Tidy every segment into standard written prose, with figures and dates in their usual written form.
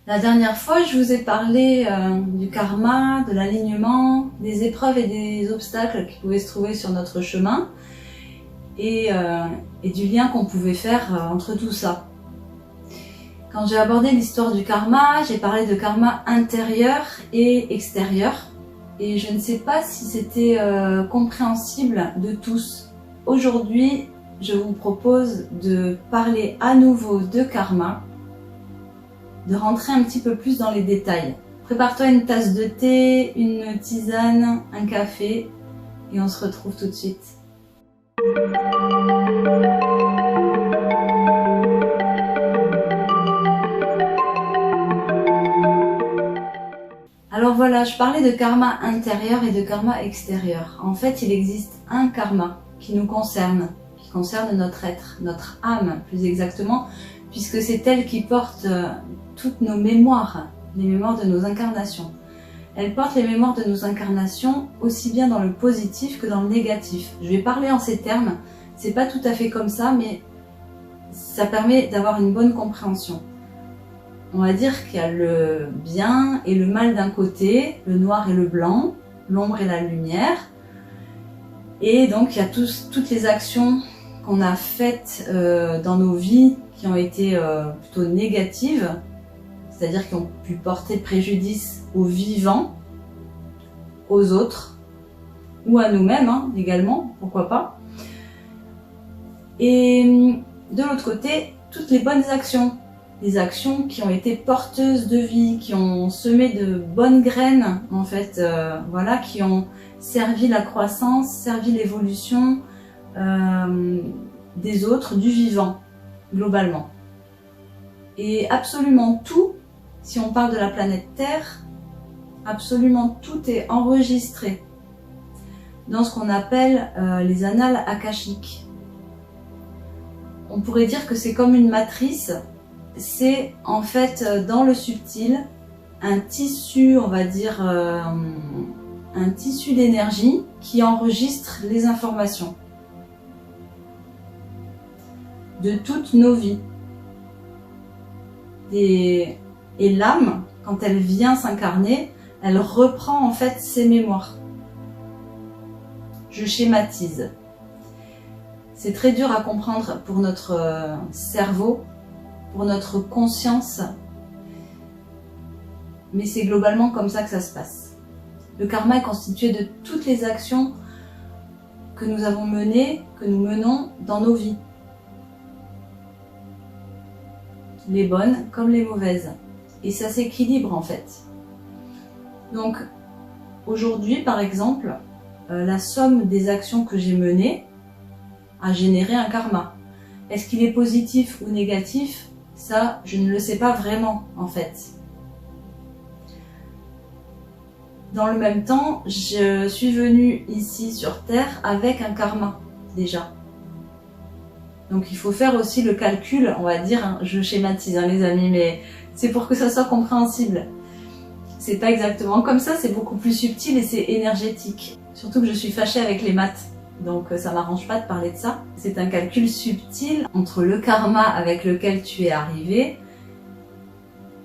La dernière fois, je vous ai parlé du karma, de l'alignement, des épreuves et des obstacles qui pouvaient se trouver sur notre chemin et du lien qu'on pouvait faire entre tout ça. Quand j'ai abordé l'histoire du karma, j'ai parlé de karma intérieur et extérieur et je ne sais pas si c'était compréhensible de tous. Aujourd'hui, je vous propose de parler à nouveau de karma, de rentrer un petit peu plus dans les détails. Prépare-toi une tasse de thé, une tisane, un café et on se retrouve tout de suite. Alors voilà, je parlais de karma intérieur et de karma extérieur. En fait, il existe un karma qui nous concerne, qui concerne notre être, notre âme plus exactement, puisque c'est elle qui porte toutes nos mémoires, les mémoires de nos incarnations. Elle porte les mémoires de nos incarnations aussi bien dans le positif que dans le négatif. Je vais parler en ces termes, c'est pas tout à fait comme ça, mais ça permet d'avoir une bonne compréhension. On va dire qu'il y a le bien et le mal d'un côté, le noir et le blanc, l'ombre et la lumière. Et donc il y a toutes les actions qu'on a faites dans nos vies qui ont été plutôt négatives, c'est-à-dire qui ont pu porter préjudice aux vivants, aux autres, ou à nous-mêmes également, pourquoi pas. Et de l'autre côté, toutes les bonnes actions, des actions qui ont été porteuses de vie, qui ont semé de bonnes graines, en fait, voilà, qui ont servi la croissance, servi l'évolution des autres, du vivant, globalement. Et absolument tout, si on parle de la planète Terre, absolument tout est enregistré dans ce qu'on appelle les annales akashiques. On pourrait dire que c'est comme une matrice. C'est en fait dans le subtil un tissu, on va dire, un tissu d'énergie qui enregistre les informations de toutes nos vies. Et l'âme, quand elle vient s'incarner, elle reprend en fait ses mémoires. Je schématise. C'est très dur à comprendre pour notre cerveau, pour notre conscience, mais c'est globalement comme ça que ça se passe. Le karma est constitué de toutes les actions que nous avons menées, que nous menons dans nos vies. Les bonnes comme les mauvaises. Et ça s'équilibre en fait. Donc, aujourd'hui par exemple, la somme des actions que j'ai menées a généré un karma. Est-ce qu'il est positif ou négatif ? Ça, je ne le sais pas vraiment, en fait. Dans le même temps, je suis venue ici sur Terre avec un karma, déjà. Donc il faut faire aussi le calcul, on va dire, je schématise les amis, mais c'est pour que ça soit compréhensible. C'est pas exactement comme ça, c'est beaucoup plus subtil et c'est énergétique. Surtout que je suis fâchée avec les maths. Donc ça m'arrange pas de parler de ça. C'est un calcul subtil entre le karma avec lequel tu es arrivé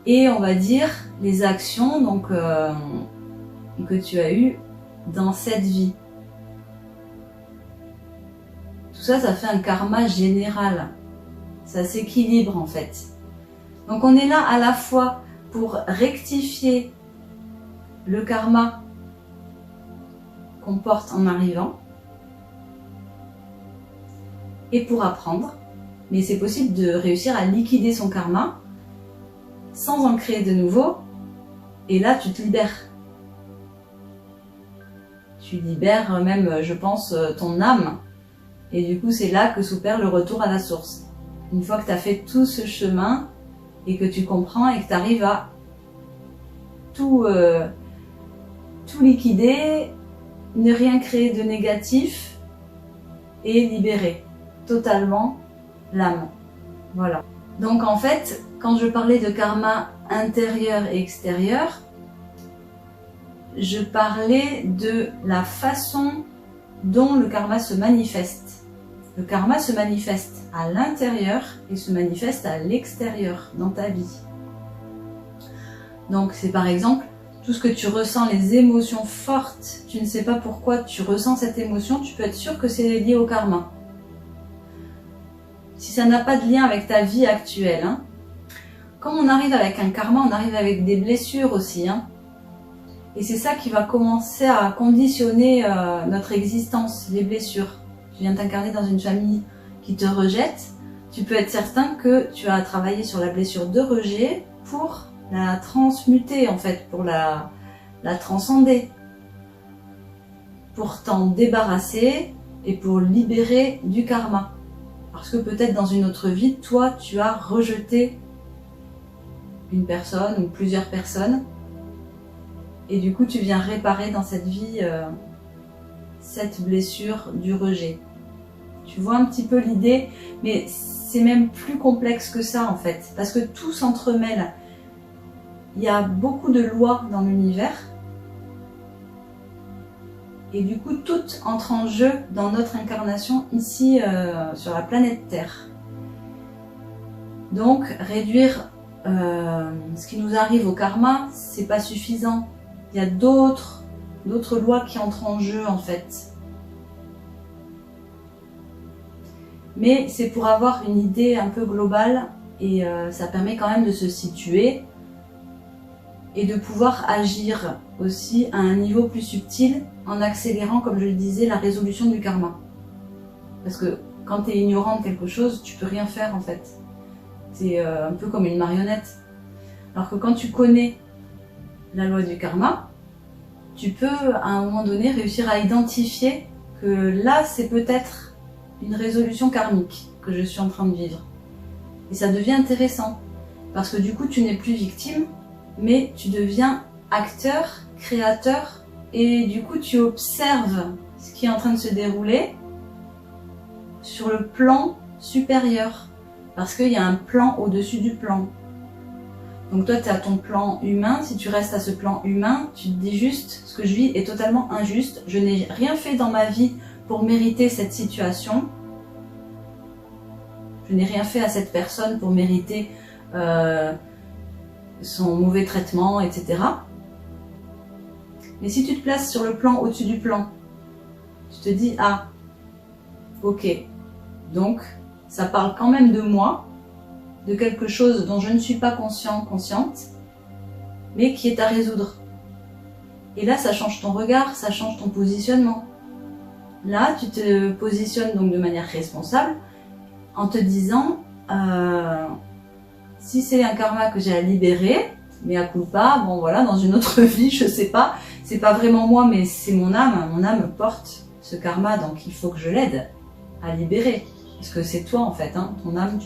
et on va dire les actions donc, que tu as eues dans cette vie. Tout ça, ça fait un karma général. Ça s'équilibre en fait. Donc on est là à la fois pour rectifier le karma qu'on porte en arrivant et pour apprendre, mais c'est possible de réussir à liquider son karma sans en créer de nouveau, et là tu te libères. Tu libères même, je pense, ton âme, et du coup c'est là que s'opère le retour à la source. Une fois que tu as fait tout ce chemin, et que tu comprends, et que tu arrives à tout liquider, ne rien créer de négatif, et libérer totalement l'âme. Voilà. Donc en fait, quand je parlais de karma intérieur et extérieur, je parlais de la façon dont le karma se manifeste. Le karma se manifeste à l'intérieur et se manifeste à l'extérieur dans ta vie. Donc c'est par exemple tout ce que tu ressens, les émotions fortes, tu ne sais pas pourquoi tu ressens cette émotion, tu peux être sûr que c'est lié au karma. Si ça n'a pas de lien avec ta vie actuelle, hein. Quand on arrive avec un karma, on arrive avec des blessures aussi, hein. Et c'est ça qui va commencer à conditionner notre existence, les blessures. Tu viens t'incarner dans une famille qui te rejette, tu peux être certain que tu as travaillé sur la blessure de rejet pour la transmuter en fait, pour la transcender, pour t'en débarrasser et pour libérer du karma. Parce que peut-être dans une autre vie, toi, tu as rejeté une personne ou plusieurs personnes et du coup, tu viens réparer dans cette vie cette blessure du rejet. Tu vois un petit peu l'idée, mais c'est même plus complexe que ça en fait, parce que tout s'entremêle. Il y a beaucoup de lois dans l'univers et du coup tout entre en jeu dans notre incarnation ici sur la planète Terre. Donc réduire ce qui nous arrive au karma, c'est pas suffisant. Il y a d'autres lois qui entrent en jeu en fait. Mais c'est pour avoir une idée un peu globale et ça permet quand même de se situer et de pouvoir agir aussi à un niveau plus subtil en accélérant, comme je le disais, la résolution du karma. Parce que quand tu es ignorant de quelque chose, tu peux rien faire en fait. C'est un peu comme une marionnette. Alors que quand tu connais la loi du karma, tu peux à un moment donné réussir à identifier que là c'est peut-être une résolution karmique que je suis en train de vivre. Et ça devient intéressant, parce que du coup tu n'es plus victime, mais tu deviens acteur, créateur, et du coup tu observes ce qui est en train de se dérouler sur le plan supérieur, parce qu'il y a un plan au-dessus du plan. Donc toi tu es à ton plan humain, si tu restes à ce plan humain, tu te dis juste, ce que je vis est totalement injuste, je n'ai rien fait dans ma vie pour mériter cette situation, je n'ai rien fait à cette personne pour mériter son mauvais traitement, etc. Mais si tu te places sur le plan au-dessus du plan, tu te dis, ah, ok, donc ça parle quand même de moi, de quelque chose dont je ne suis pas consciente, mais qui est à résoudre. Et là, ça change ton regard, ça change ton positionnement. Là, tu te positionnes donc de manière responsable en te disant, si c'est un karma que j'ai à libérer, mais à culpa, bon voilà, dans une autre vie, je sais pas, c'est pas vraiment moi, mais c'est mon âme porte ce karma, donc il faut que je l'aide à libérer. Parce que c'est toi en fait, hein, ton âme,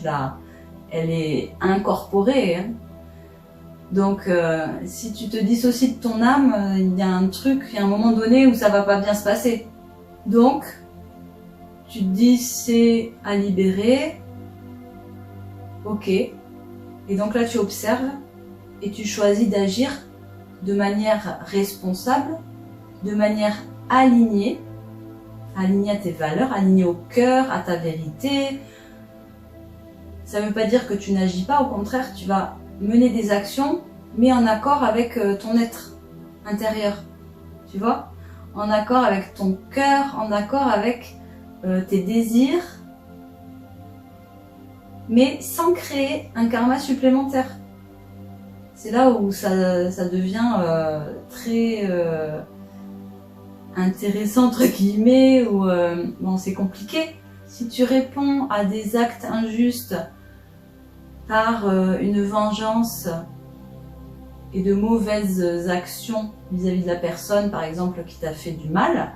elle est incorporée. Hein. Donc si tu te dissocies de ton âme, il y a un truc, il y a un moment donné où ça va pas bien se passer. Donc, tu te dis c'est à libérer, ok, et donc là tu observes et tu choisis d'agir de manière responsable, de manière alignée à tes valeurs, alignée au cœur, à ta vérité. Ça ne veut pas dire que tu n'agis pas, au contraire, tu vas mener des actions, mais en accord avec ton être intérieur, tu vois, en accord avec ton cœur, en accord avec tes désirs, mais sans créer un karma supplémentaire. C'est là où ça devient très intéressant, entre guillemets, ou bon, c'est compliqué. Si tu réponds à des actes injustes par une vengeance et de mauvaises actions vis-à-vis de la personne, par exemple, qui t'a fait du mal,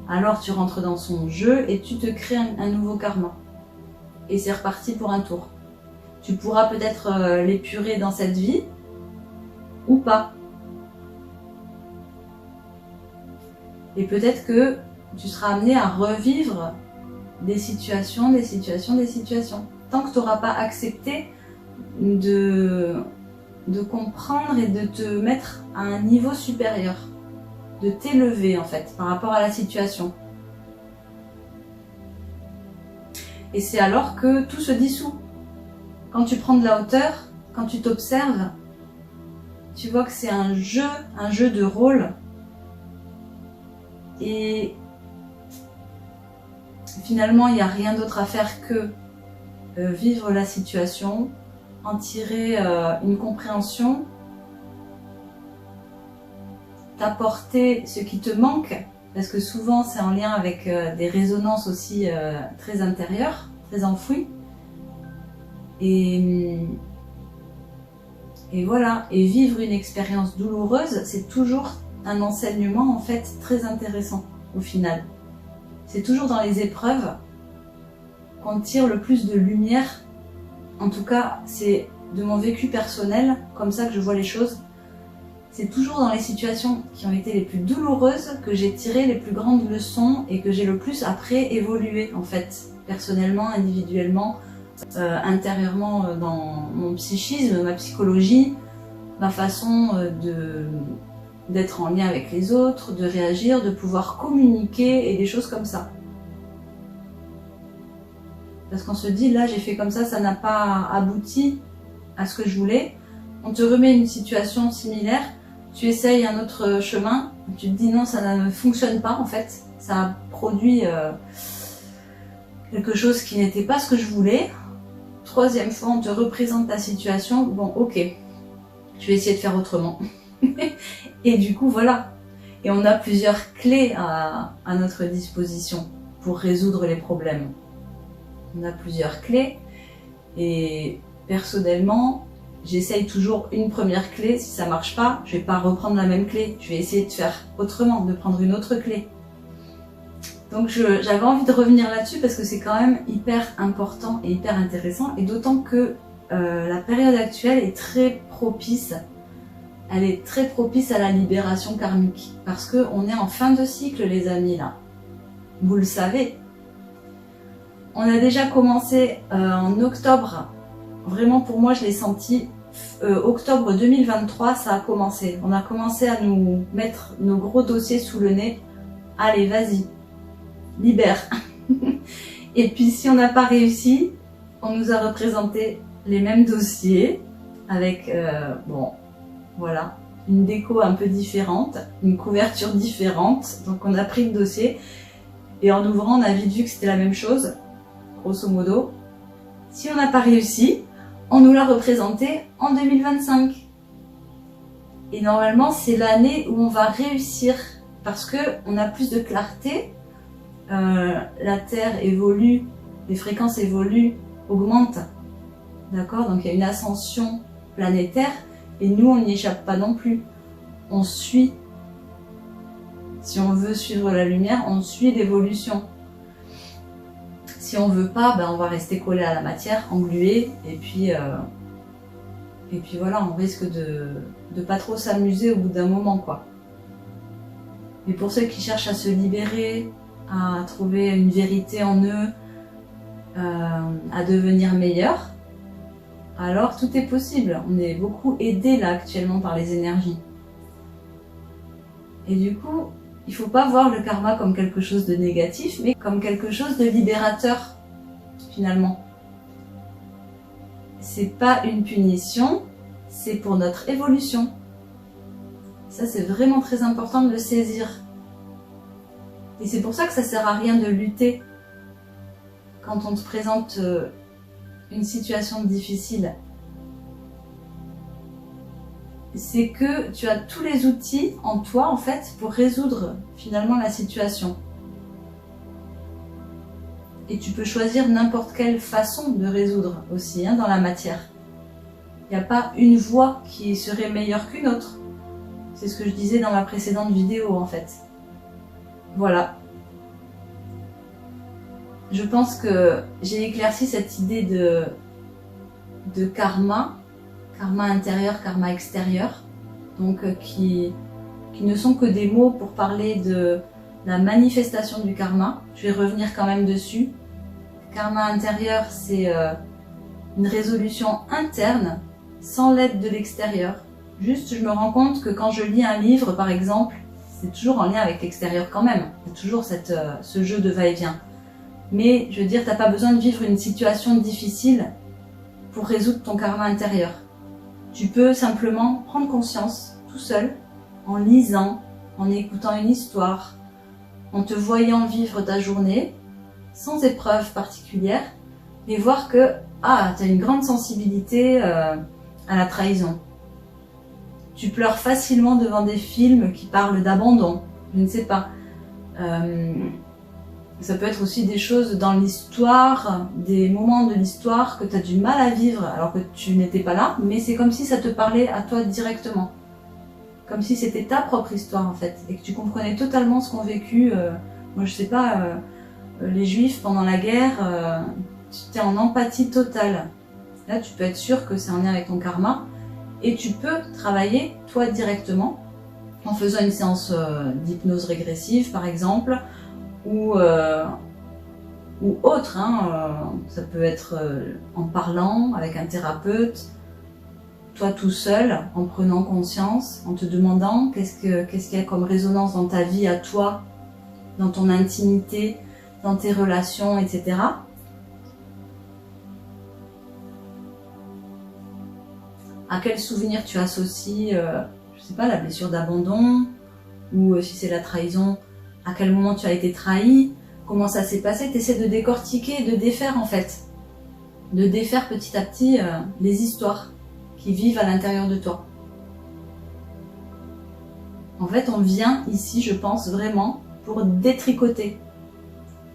alors tu rentres dans son jeu et tu te crées un nouveau karma. Et c'est reparti pour un tour. Tu pourras peut-être l'épurer dans cette vie, ou pas. Et peut-être que tu seras amené à revivre des situations. Tant que tu n'auras pas accepté de comprendre et de te mettre à un niveau supérieur, de t'élever en fait par rapport à la situation. Et c'est alors que tout se dissout. Quand tu prends de la hauteur, quand tu t'observes, tu vois que c'est un jeu de rôle. Et finalement, il n'y a rien d'autre à faire que vivre la situation, en tirer une compréhension, t'apporter ce qui te manque, parce que souvent c'est en lien avec des résonances aussi très intérieures, très enfouies. Et voilà, et vivre une expérience douloureuse, c'est toujours un enseignement en fait très intéressant au final. C'est toujours dans les épreuves qu'on tire le plus de lumière. En tout cas, c'est de mon vécu personnel, comme ça que je vois les choses. C'est toujours dans les situations qui ont été les plus douloureuses que j'ai tiré les plus grandes leçons et que j'ai le plus après évolué en fait, personnellement, individuellement, intérieurement dans mon psychisme, ma psychologie, ma façon d'être en lien avec les autres, de réagir, de pouvoir communiquer et des choses comme ça. Parce qu'on se dit, là j'ai fait comme ça n'a pas abouti à ce que je voulais. On te remet une situation similaire, tu essayes un autre chemin, tu te dis non, ça ne fonctionne pas en fait. Ça a produit quelque chose qui n'était pas ce que je voulais. Troisième fois, on te représente la situation, bon ok, je vais essayer de faire autrement. Et du coup voilà. Et on a plusieurs clés à notre disposition pour résoudre les problèmes. On a plusieurs clés et personnellement, j'essaye toujours une première clé. Si ça marche pas, je vais pas reprendre la même clé. Je vais essayer de faire autrement, de prendre une autre clé. Donc j'avais envie de revenir là-dessus parce que c'est quand même hyper important et hyper intéressant. Et d'autant que la période actuelle est très propice. Elle est très propice à la libération karmique. Parce qu'on est en fin de cycle, les amis, là. Vous le savez. On a déjà commencé en octobre. Vraiment, pour moi, je l'ai senti. Octobre 2023, ça a commencé. On a commencé à nous mettre nos gros dossiers sous le nez. Allez, vas-y, libère. Et puis, si on n'a pas réussi, on nous a représenté les mêmes dossiers avec, bon, voilà, une déco un peu différente, une couverture différente. Donc, on a pris le dossier et en ouvrant, on a vite vu que c'était la même chose. Grosso modo, si on n'a pas réussi, on nous l'a représenté en 2025. Et normalement, c'est l'année où on va réussir parce que on a plus de clarté. La Terre évolue, les fréquences évoluent, augmentent. D'accord? Donc il y a une ascension planétaire et nous, on n'y échappe pas non plus. On suit. Si on veut suivre la lumière, on suit l'évolution. Si on veut pas, ben on va rester collé à la matière, englué, et puis voilà, on risque de pas trop s'amuser au bout d'un moment, quoi. Et pour ceux qui cherchent à se libérer, à trouver une vérité en eux, à devenir meilleurs, alors tout est possible. On est beaucoup aidé là actuellement par les énergies. Et du coup, il faut pas voir le karma comme quelque chose de négatif, mais comme quelque chose de libérateur, finalement. C'est pas une punition, c'est pour notre évolution. Ça, c'est vraiment très important de le saisir. Et c'est pour ça que ça sert à rien de lutter quand on te présente une situation difficile. C'est que tu as tous les outils en toi, en fait, pour résoudre finalement la situation. Et tu peux choisir n'importe quelle façon de résoudre aussi, hein, dans la matière. Il n'y a pas une voie qui serait meilleure qu'une autre. C'est ce que je disais dans ma précédente vidéo, en fait. Voilà. Je pense que j'ai éclairci cette idée de karma. Karma intérieur, karma extérieur, donc qui ne sont que des mots pour parler de la manifestation du karma. Je vais revenir quand même dessus. Karma intérieur, c'est une résolution interne, sans l'aide de l'extérieur. Juste, je me rends compte que quand je lis un livre, par exemple, c'est toujours en lien avec l'extérieur quand même. Il y a toujours ce jeu de va-et-vient. Mais, je veux dire, t'as pas besoin de vivre une situation difficile pour résoudre ton karma intérieur. Tu peux simplement prendre conscience tout seul, en lisant, en écoutant une histoire, en te voyant vivre ta journée, sans épreuve particulière, mais voir que tu as une grande sensibilité à la trahison. Tu pleures facilement devant des films qui parlent d'abandon, je ne sais pas. Ça peut être aussi des choses dans l'histoire, des moments de l'histoire que tu as du mal à vivre alors que tu n'étais pas là, mais c'est comme si ça te parlait à toi directement. Comme si c'était ta propre histoire en fait, et que tu comprenais totalement ce qu'ont vécu, moi je sais pas, les juifs pendant la guerre, tu étais en empathie totale. Là tu peux être sûr que c'est en lien avec ton karma, et tu peux travailler toi directement, en faisant une séance d'hypnose régressive par exemple, ou autre, ça peut être en parlant avec un thérapeute, toi tout seul, en prenant conscience, en te demandant qu'est-ce qu'il y a comme résonance dans ta vie à toi, dans ton intimité, dans tes relations, etc. À quel souvenir tu associes, je sais pas, la blessure d'abandon, ou si c'est la trahison, à quel moment tu as été trahi, comment ça s'est passé, tu essaies de décortiquer, de défaire en fait. De défaire petit à petit les histoires qui vivent à l'intérieur de toi. En fait, on vient ici, je pense, vraiment pour détricoter.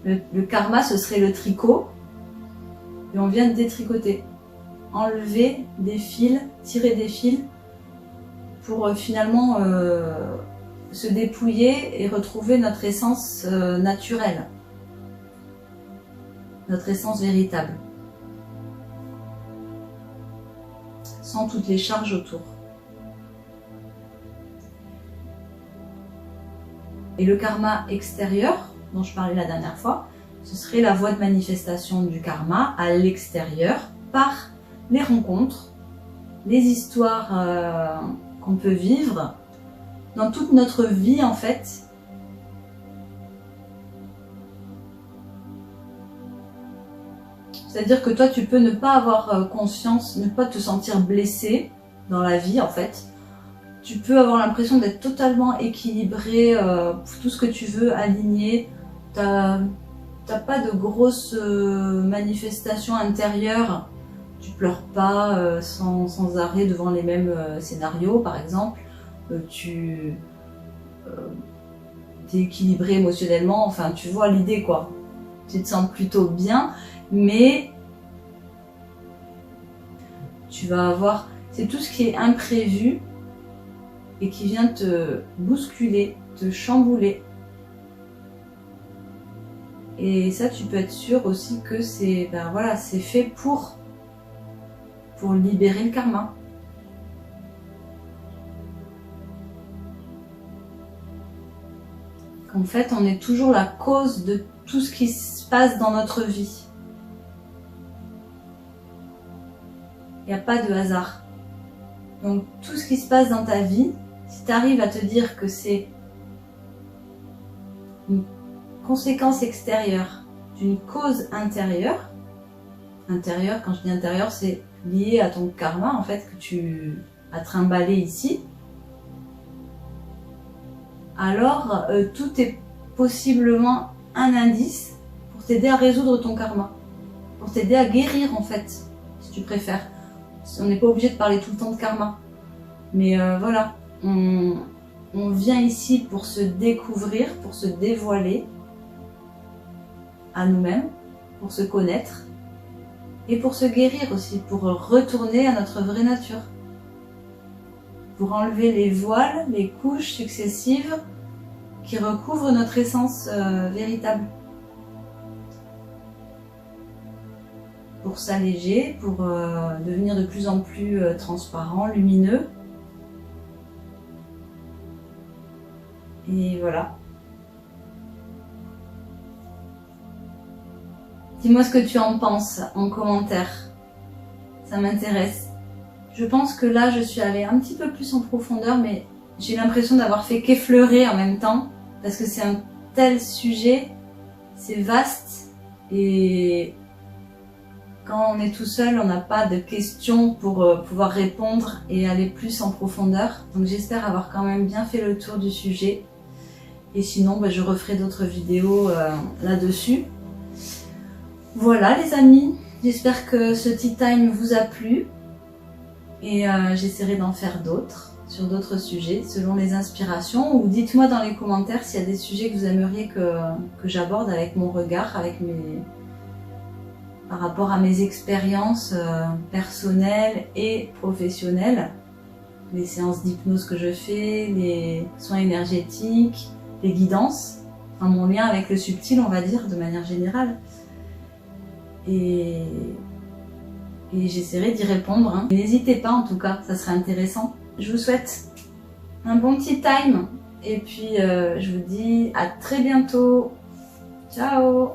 Le karma, ce serait le tricot, et on vient de détricoter. Enlever des fils, tirer des fils, pour finalement se dépouiller et retrouver notre essence naturelle, notre essence véritable, sans toutes les charges autour. Et le karma extérieur, dont je parlais la dernière fois, ce serait la voie de manifestation du karma à l'extérieur par les rencontres, les histoires qu'on peut vivre dans toute notre vie en fait. C'est-à-dire que toi tu peux ne pas avoir conscience, ne pas te sentir blessé dans la vie en fait. Tu peux avoir l'impression d'être totalement équilibré, tout ce que tu veux, aligné. T'as pas de grosses manifestations intérieures. Tu pleures pas sans arrêt devant les mêmes scénarios par exemple. Tu es équilibré émotionnellement, enfin tu vois l'idée quoi. Tu te sens plutôt bien, mais tu vas avoir, c'est tout ce qui est imprévu et qui vient te bousculer, te chambouler. Et ça tu peux être sûr aussi que c'est voilà, c'est fait pour libérer le karma. En fait, on est toujours la cause de tout ce qui se passe dans notre vie. Il n'y a pas de hasard. Donc, tout ce qui se passe dans ta vie, si tu arrives à te dire que c'est une conséquence extérieure d'une cause intérieure, quand je dis intérieure, c'est lié à ton karma, en fait, que tu as trimballé ici, alors tout est possiblement un indice pour t'aider à résoudre ton karma, pour t'aider à guérir en fait, si tu préfères. On n'est pas obligé de parler tout le temps de karma, mais voilà, on vient ici pour se découvrir, pour se dévoiler à nous-mêmes, pour se connaître et pour se guérir aussi, pour retourner à notre vraie nature. Pour enlever les voiles, les couches successives qui recouvrent notre essence véritable. Pour s'alléger, pour devenir de plus en plus transparent, lumineux. Et voilà. Dis-moi ce que tu en penses en commentaire. Ça m'intéresse. Je pense que là, je suis allée un petit peu plus en profondeur, mais j'ai l'impression d'avoir fait qu'effleurer en même temps, parce que c'est un tel sujet, c'est vaste, et quand on est tout seul, on n'a pas de questions pour pouvoir répondre et aller plus en profondeur. Donc j'espère avoir quand même bien fait le tour du sujet. Et sinon, je referai d'autres vidéos là-dessus. Voilà les amis, j'espère que ce tea time vous a plu. Et j'essaierai d'en faire d'autres, sur d'autres sujets, selon les inspirations. Ou dites-moi dans les commentaires s'il y a des sujets que vous aimeriez que j'aborde avec mon regard, par rapport à mes expériences personnelles et professionnelles. Les séances d'hypnose que je fais, les soins énergétiques, les guidances, enfin mon lien avec le subtil, on va dire, de manière générale. Et j'essaierai d'y répondre. Hein. N'hésitez pas en tout cas, ça serait intéressant. Je vous souhaite un bon tea time et puis je vous dis à très bientôt. Ciao!